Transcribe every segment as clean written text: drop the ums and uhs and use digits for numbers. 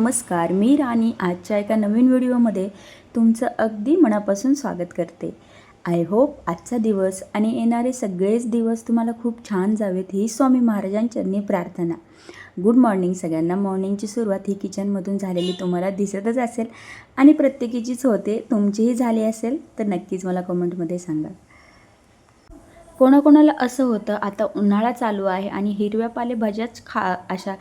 नमस्कार, मी राणी आजच्या एका नवीन व्हिडिओमध्ये तुमचं अगदी मनापासून स्वागत करते. आय होप आजचा दिवस आणि येणारे सगळेच दिवस तुम्हाला खूप छान जावेत ही स्वामी महाराजांचरणी प्रार्थना. गुड मॉर्निंग सगळ्यांना. मॉर्निंगची सुरुवात ही किचनमधून झालेली तुम्हाला दिसतच असेल आणि प्रत्येकीचीच होते. तुमचीही झाली असेल तर नक्कीच मला कमेंटमध्ये सांगा. कोणाकोणाला असं होतं आता उन्हाळा चालू आहे आणि हिरव्या पालेभाज्याच अशा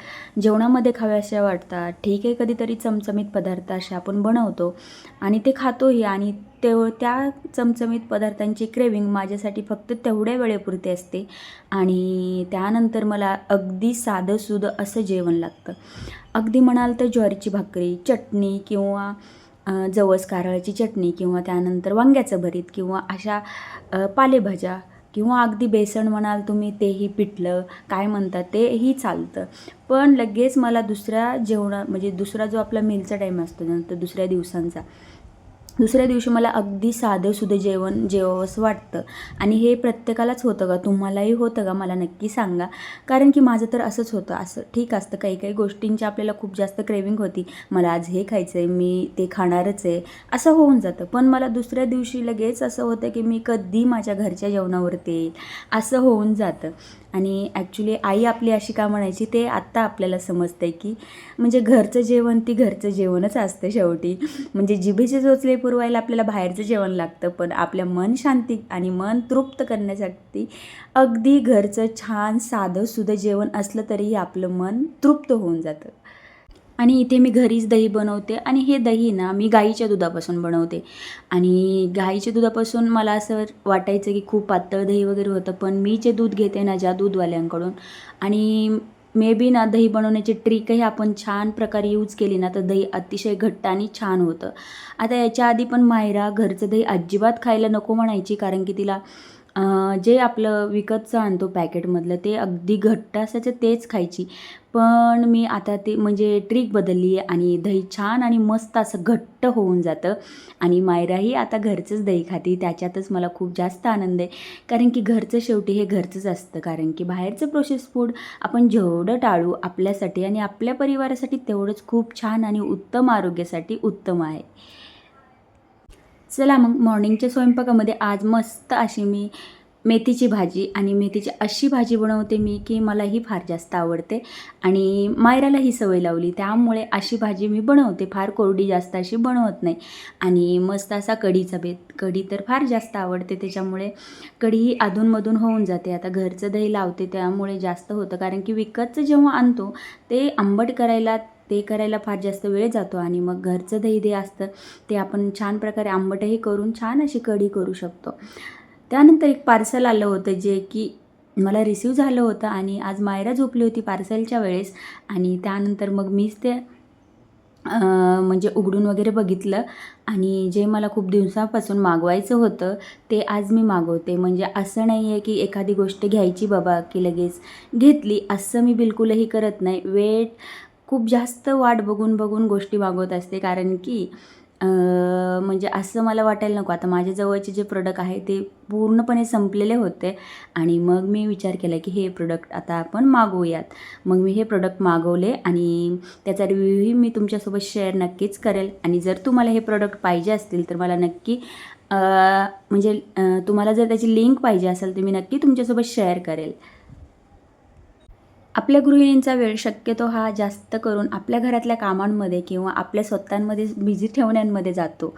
जेवणामध्ये खाव्याशा वाटतात. ठीक आहे, कधीतरी चमचमीत पदार्थ असे आपण बनवतो आणि ते खातोही आणि त्या चमचमीत पदार्थांची क्रेविंग माझ्यासाठी फक्त तेवढ्या वेळेपुरती असते आणि त्यानंतर मला अगदी साधंसुधं असं जेवण लागतं. अगदी म्हणाल तर ज्वारीची भाकरी, चटणी किंवा जवस कारळाची चटणी किंवा त्यानंतर वांग्याचं भरीत किंवा अशा पालेभाज्या किंवा अगदी बेसन म्हणाल तुम्ही तेही पिठलं काय म्हणतात तेही चालतं. पण लगेच मला दुसऱ्या म्हणजे दुसरा जो आपला मीलचा टाईम असतो नंतर दुसऱ्या दिवशी मला अगदी साधंसुधं जेवण जेवावंसं वाटतं आणि हे प्रत्येकालाच होतं का? तुम्हालाही होतं का? मला नक्की सांगा. कारण की माझं तर असंच होतं. असं ठीक असतं, काही काही गोष्टींची आपल्याला खूप जास्त क्रेविंग होती, मला आज हे खायचं आहे, मी ते खाणारच आहे, असं होऊन जातं. पण मला दुसऱ्या दिवशी लगेच असं होतं की मी कधी माझ्या घरच्या जेवणावरती येईल असं होऊन जातं. आणि ॲक्च्युली आई आपली अशी का म्हणायची ते आत्ता आपल्याला समजतं आहे की म्हणजे घरचं जेवण ती घरचं जेवणच असतं शेवटी. म्हणजे जिभेचे चोचले पुरवायला आपल्याला बाहेरचं जेवण लागतं, पण आपल्या मन शांती आणि मन तृप्त करण्यासाठी अगदी घरचं छान साधंसुधं जेवण असलं तरीही आपलं मन तृप्त होऊन जातं. आणि इथे मी घरीच दही बनवते आणि हे दही ना मी गाईच्या दुधापासून बनवते. आणि गाईच्या दुधापासून मला असं वाटायचं की खूप पातळ दही वगैरे होतं, पण मी जे दूध घेते ना ज्या दूधवाल्यांकडून आणि मे बी ना दही बनवण्याची ट्रिकही आपण छान प्रकारे यूज केली ना तर दही अतिशय घट्ट आणि छान होतं. आता याच्या आधी पण मायरा घरचं दही अजिबात खायला नको म्हणायची, कारण की तिला जे आपलं विकतचं आणतो पॅकेटमधलं ते अगदी घट्ट असायचं तेच खायची. पण मी आता ते म्हणजे ट्रिक बदलली आहे आणि दही छान आणि मस्त असं घट्ट होऊन जातं आणि मायराही आता घरचंच दही खाते. त्याच्यातच मला खूप जास्त आनंद आहे, कारण की घरचं शेवटी हे घरचंच असतं. कारण की बाहेरचं प्रोसेस फूड आपण जेवढं टाळू आपल्यासाठी आणि आपल्या परिवारासाठी तेवढंच खूप छान आणि उत्तम आरोग्यासाठी उत्तम आहे. चला मग मॉर्निंगच्या स्वयंपाकामध्ये आज मस्त अशी मी मेथीची भाजी आणि मेथीची अशी भाजी बनवते मी की मला ही फार जास्त आवडते आणि मायराला ही सवय लावली, त्यामुळे अशी भाजी मी बनवते. फार कोरडी जास्त अशी बनवत नाही. आणि मस्त असा कढीचा बेत. कढी तर फार जास्त आवडते, त्याच्यामुळे कढी ही अधूनमधून होऊन जाते. आता घरचं दही लावते त्यामुळे जास्त होतं, कारण की विकतचं जेव्हा आणतो ते आंबट करायला फार जास्त वेळ जातो आणि मग घरचं दही जे असतं ते आपण छान प्रकारे आंबटही करून छान अशी कढी करू शकतो. त्यानंतर एक पार्सल आलं होतं जे की मला रिसीव झालं होतं आणि आज मायरा झोपली होती पार्सलच्या वेळेस आणि त्यानंतर मग मीच ते म्हणजे उघडून वगैरे बघितलं आणि जे मला खूप दिवसापासून मागवायचं होतं ते आज मी मागवते. म्हणजे असं नाही आहे की एखादी गोष्ट घ्यायची बाबा की लगेच घेतली, असं मी बिलकुलही करत नाही. खूप जास्त वाट बघून बघून गोष्टी मागवत असते, कारण की म्हणजे असं मला वाटायला नको. आता माझ्या जवळचे जे प्रोडक्ट आहे ते पूर्णपणे संपलेले होते आणि मग मी विचार केला की हे प्रोडक्ट आता आपण मागवूयात. मग मी हे प्रोडक्ट मागवले आणि त्याचा रिव्ह्यूही मी तुमच्यासोबत शेअर नक्कीच करेल. आणि जर तुम्हाला हे प्रोडक्ट पाहिजे असतील तर मला नक्की म्हणजे तुम्हाला जर त्याची लिंक पाहिजे असेल तर मी नक्की तुमच्यासोबत शेअर करेल. आपल्या गृहिणींचा वेळ शक्यतो हा जास्त करून आपल्या घरातल्या कामांमध्ये किंवा आपल्या स्वतःमध्ये बिझी ठेवण्यामध्ये जातो.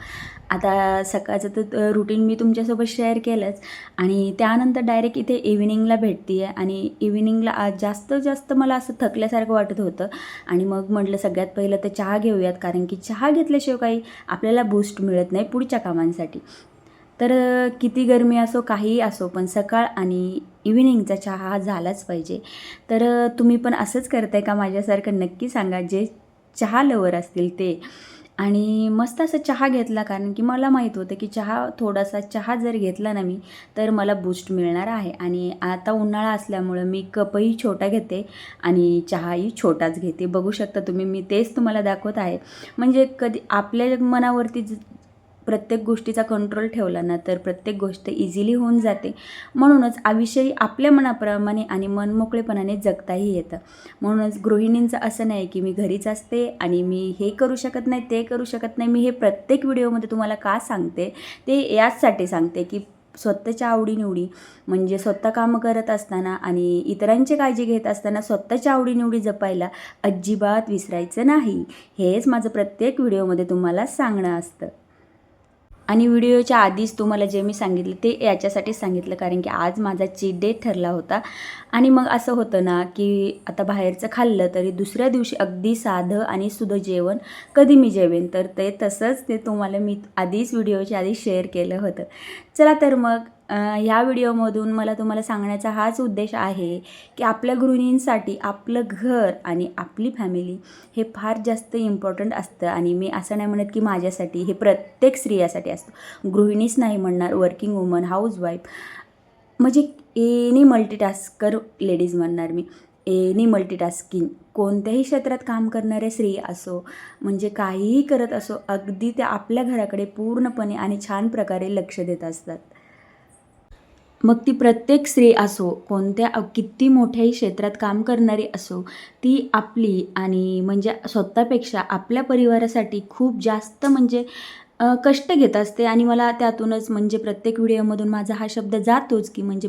आता सकाळचं तर रुटीन मी तुमच्यासोबत शेअर केलंच आणि त्यानंतर डायरेक्ट इथे इव्हिनिंगला भेटते आहे आणि इव्हिनिंगला आज जास्त मला असं थकल्यासारखं वाटत होतं आणि मग म्हटलं सगळ्यात पहिलं तर चहा घेऊयात, कारण की चहा घेतल्याशिवाय काही आपल्याला बूस्ट मिळत नाही पुढच्या कामांसाठी. तर किती गरमी असो काहीही असो पण सकाळ आणि इव्हिनिंगचा चहा हा झालाच पाहिजे. तर तुम्ही पण असंच करताय का माझ्यासारखं? नक्की सांगा, जे चहा लवर असतील ते. आणि मस्त असा चहा घेतला, कारण की मला माहीत होतं की थोडासा चहा जर घेतला ना मी तर मला बूस्ट मिळणार आहे. आणि आता उन्हाळा असल्यामुळं मी कपही छोटा घेते आणि चहाही छोटाच घेते. बघू शकता तुम्ही, मी तेच तुम्हाला दाखवत आहे. म्हणजे कधी आपल्या मनावरती प्रत्येक गोष्टीचा कंट्रोल ठेवला ना तर प्रत्येक गोष्ट इझिली होऊन जाते. म्हणूनच आयुष्यही आपल्या मनाप्रमाणे आणि मनमोकळेपणाने जगताही येतं. म्हणूनच गृहिणींचं असं नाही की मी घरीच असते आणि मी हे करू शकत नाही, ते करू शकत नाही. मी हे प्रत्येक व्हिडिओमध्ये तुम्हाला का सांगते, ते याचसाठी सांगते की स्वतःच्या आवडीनिवडी म्हणजे स्वतः कामं करत असताना आणि इतरांची काळजी घेत असताना स्वतःच्या आवडीनिवडी जपायला अजिबात विसरायचं नाही. हेच माझं प्रत्येक व्हिडिओमध्ये तुम्हाला सांगणं असतं. आणि व्हिडिओच्या आधीच तुम्हाला जे मी सांगितलं ते याच्यासाठीच सांगितलं कारण की आज माझा चीट डे ठरला होता. आणि मग असं होतं ना की आता बाहेरचं खाल्लं तरी दुसऱ्या दिवशी अगदी साधं आणि सुधं जेवण कधी मी जेवेन, तर ते तसंच ते तुम्हाला मी आधीच व्हिडिओच्या आधी शेअर केलं होतं. चला तर मग ह्या व्हिडिओमधून मला तुम्हाला सांगण्याचा हाच उद्देश आहे की आपल्या गृहिणींसाठी आपलं घर आणि आपली फॅमिली हे फार जास्त इम्पॉर्टंट असतं. आणि मी असं नाही म्हणत की माझ्यासाठी, हे प्रत्येक स्त्रियासाठी असतं. गृहिणीच नाही म्हणणार, वर्किंग वुमन, हाऊसवाईफ म्हणजे एनी मल्टीटास्कर लेडीज म्हणणार मी. एनी मल्टीटास्किंग कोणत्याही क्षेत्रात काम करणाऱ्या स्त्री असो, म्हणजे काहीही करत असो, अगदी त्या आपल्या घराकडे पूर्णपणे आणि छान प्रकारे लक्ष देत असतात. मग ती प्रत्येक स्त्री असो, कोणत्या किती मोठ्याही क्षेत्रात काम करणारी असो, ती आपली आणि म्हणजे स्वतःपेक्षा आपल्या परिवारासाठी खूप जास्त म्हणजे कष्ट घेत असते. आणि मला त्यातूनच म्हणजे प्रत्येक व्हिडिओमधून माझा हा शब्द जातोच की म्हणजे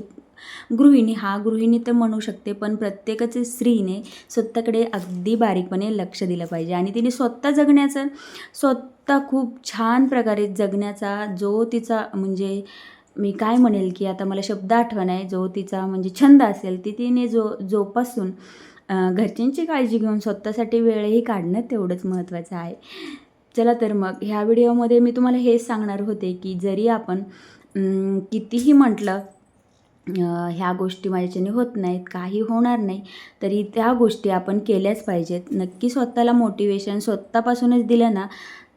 गृहिणी, हा गृहिणी तर म्हणू शकते, पण प्रत्येकच स्त्रीने स्वतःकडे अगदी बारीकपणे लक्ष दिलं पाहिजे. आणि तिने स्वतः जगण्याचं, स्वतः खूप छान प्रकारे जगण्याचा जो तिचा म्हणजे मी काय म्हणेल की आता मला शब्द आठवण आहे, जो तिचा म्हणजे छंद असेल ती तिने जोपासून घरच्यांची काळजी घेऊन स्वतःसाठी वेळही काढणं तेवढंच महत्त्वाचं आहे. चला तर मग ह्या व्हिडिओमध्ये मी तुम्हाला हेच सांगणार होते की जरी आपण कितीही म्हटलं ह्या गोष्टी माझ्याच्याने होत नाहीत, काही होणार नाही, तरी त्या गोष्टी आपण केल्याच पाहिजेत. नक्की स्वतःला मोटिवेशन स्वतःपासूनच दिलं ना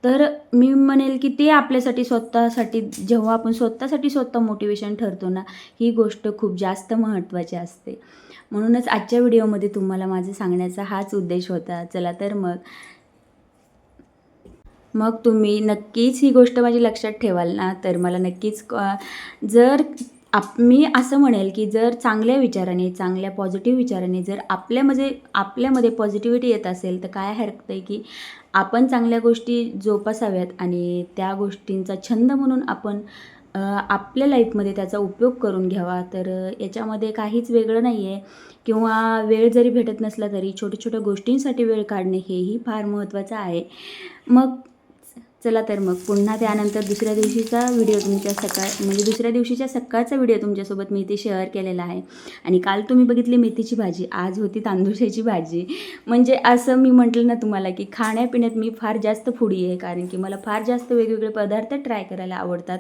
तर मी म्हणेल की ते आपल्यासाठी स्वतःसाठी जेव्हा आपण स्वतःसाठी स्वतः मोटिवेशन ठरतो ना, ही गोष्ट खूप जास्त महत्त्वाची असते. म्हणूनच आजच्या व्हिडिओमध्ये तुम्हाला माझं सांगण्याचा हाच उद्देश होता. चला तर मग तुम्ही नक्कीच ही गोष्ट माझी लक्षात ठेवाल ना, तर मला नक्कीच जर मी असं म्हणेल की जर चांगल्या विचाराने, चांगल्या पॉझिटिव्ह विचाराने जर आपल्यामध्ये पॉझिटिव्हिटी येत असेल, तर काय हरकत आहे की आपण चांगल्या गोष्टी जोपासाव्यात आणि त्या गोष्टींचा छंद म्हणून आपण आपल्या लाईफमध्ये त्याचा उपयोग करून घ्यावा. तर याच्यामध्ये काहीच वेगळं नाही आहे. किंवा वेळ जरी भेटत नसला तरी छोट्या-छोट्या गोष्टींसाठी वेळ काढणे हेही फार महत्त्वाचं आहे. मग चला तर मग पुन्हा त्यानंतर दुसऱ्या दिवशीचा व्हिडिओ म्हणजे दुसऱ्या दिवशीच्या सकाळचा व्हिडिओ तुमच्यासोबत मी इथे शेअर केलेला आहे. आणि काल तुम्ही बघितली मेथीची भाजी, आज होती तांदूळाची भाजी. म्हणजे असं मी म्हटलं ना तुम्हाला की खाण्यापिण्यात मी फार जास्त फूडी आहे, कारण की मला फार जास्त वेगवेगळे पदार्थ ट्राय करायला आवडतात.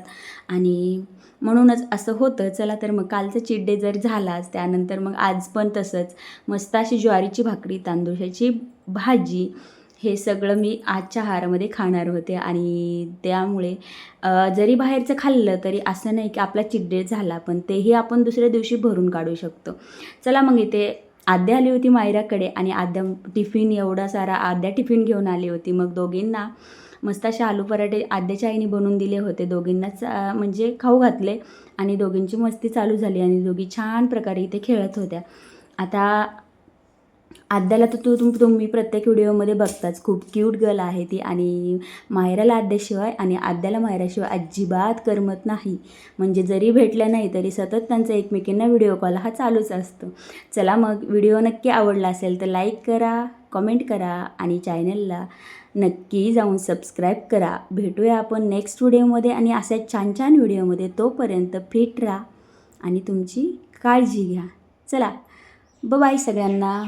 आणि म्हणूनच असं होतं. चला तर मग कालचा चीट डे जर झालाच, त्यानंतर मग आज पण तसंच मस्त अशी ज्वारीची भाकरी, तांदूळाची भाजी हे सगळं मी आजच्या आहारामध्ये खाणार होते. आणि त्यामुळे जरी बाहेरचं खाल्लं तरी असं नाही की आपला चीट डे झाला, पण तेही आपण दुसऱ्या दिवशी भरून काढू शकतो. चला मग इथे आद्या आली होती मायराकडे आणि आद्या टिफिन एवढा सारा आद्या टिफिन घेऊन आली होती. मग दोघींना मस्त असे आलू पराठे आद्याच्या आईने बनवून दिले होते. दोघींनाच म्हणजे खाऊ घातले आणि दोघींची मस्ती चालू झाली आणि दोघी छान प्रकारे इथे खेळत होत्या. आता आद्याला तर तुम्ही प्रत्येक व्हिडिओमध्ये बघताच, खूप क्यूट गर्ल आहे ती. आणि मायराला आद्याशिवाय आणि आद्याला मायराशिवाय अजिबात करमत नाही. म्हणजे जरी भेटलं नाही तरी सतत त्यांचा एकमेकींना व्हिडिओ कॉल हा चालूच असतो. चला मग व्हिडिओ नक्की आवडला असेल तर लाईक करा, कमेंट करा आणि चॅनलला नक्की जाऊन सबस्क्राईब करा. भेटूया आपण नेक्स्ट व्हिडिओमध्ये आणि अशा छान छान व्हिडिओमध्ये. तोपर्यंत फिट राहा आणि तुमची काळजी घ्या. चला बाय सगळ्यांना.